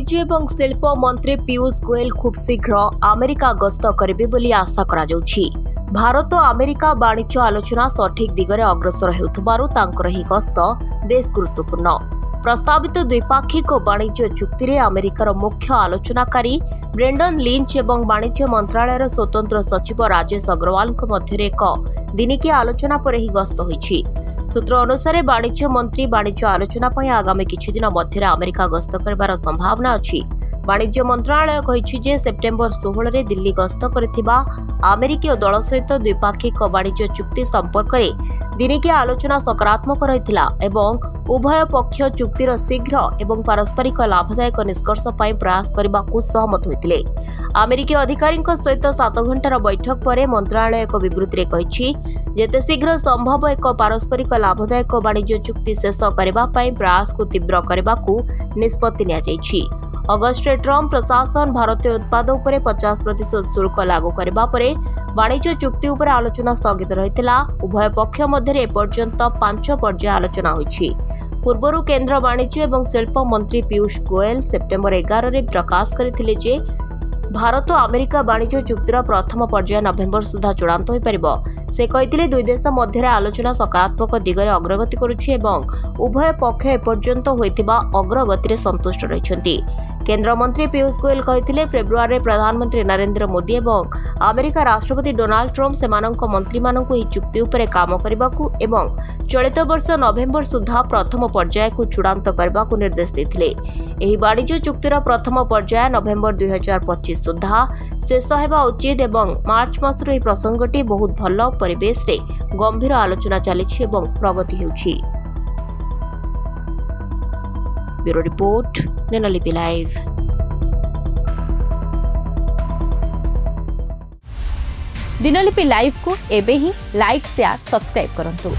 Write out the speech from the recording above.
वाणिज्य एवं शिल्प मंत्री पीयूष गोयल खूब शीघ्र अमेरिका गस्त करेंगे बोली आशा करा जाउछि। भारत अमेरिका वाणिज्य आलोचना सठिक दिगरे अग्रसर हेउथबारु तांकर ही गस्त बेस गुरुत्वपूर्ण। प्रस्तावित द्विपाक्षिक वाणिज्य चुक्ति रे अमेरिकार मुख्य आलोचनाकारी ब्रेंडन लिंच एवं वाणिज्य मंत्रालयर स्वतंत्र सचिव राजेश अग्रवाल मध्य एक दिनिकी आलोचना पर ही गस्त होइछि। सूत्र अनुसार वाणिज्य मंत्री वाणिज्य आलोचना पर आगामी किछि दिन मध्य अमेरिका गस्त करबार संभावना अछि। वाणिज्य मंत्रालय कहिछि जे सेप्टेम्बर 16 रे दिल्ली गस्त करथिबा अमेरिकीय दल सहित द्विपाक्षिक वाणिज्य चुक्ति संपर्क में दिनिकी आलोचना सकारात्मक रहिथिला एवं उभय पक्ष चुक्तिर शीघ्र एवं पारस्परिक लाभदायक निष्कर्ष पाई प्रयास करबाकू सहमत होइथिले। अमेरिकी अधिकारी सहित 7 घंटार बैठक पर मंत्रालय एक विवृत्ति कहिछि जेते शीघ्र संभव एक पारस्परिक लाभदायक वाणिज्य चुक्ति शेष करबा पई प्रयास को तीव्र करबाकू निष्पत्ति निया जाइछि। अगस्ट ट्रम्प प्रशासन भारतीय उत्पाद उपर 50% शुल्क लागू करबा परे वाणिज्य चुक्ति उपर आलोचना स्थगित रहितिला। उभय पक्ष मध्य एपर्यंत 5 पर्याय आलोचना होइछि। पूर्वरु केंद्र वाणिज्य एवं शिल्प मंत्री पीयूष गोयल सेप्टेम्बर 11 रे प्रकाश करथिले जे भारत अमेरिका वाणिज्य चुक्तिर प्रथम पर्याय नवेम्बर सुधा चूड़ांत होई परिबो। से कहिथिले दुई देश मध्य आलोचना सकारात्मक दिगरे अग्रगति करुछि एवं उभय पक्ष एपर्यंत होइतिबा अग्रगति रे संतुष्ट रहिछन्ति। केंद्र मंत्री पीयूष गोयल कहिथिले फेब्रुआरी रे प्रधानमंत्री नरेंद्र मोदी एवं अमेरिका राष्ट्रपति डोनाल्ड ट्रम्प सेमानक मंत्री मानकु ही चुक्ति उपरे काम करिबाकू एवं चलित वर्ष नवेम्बर सुधा प्रथम पर्याय को चूड़ांत करबाकू निर्देश देथिले। एही वाणिज्य चुक्तिर प्रथम पर्याय नवेम्बर 2025 सुधा शेष हेबा उचित एवं मार्च मासर एही प्रसंगटी बहुत भल परिवेश रे गंभीर आलोचना चलिछि एवं प्रगति हेउछि। Bureau report Dinalipi live. Dinalipi live को एबे ही लाइक शेयर सब्सक्राइब करंतु।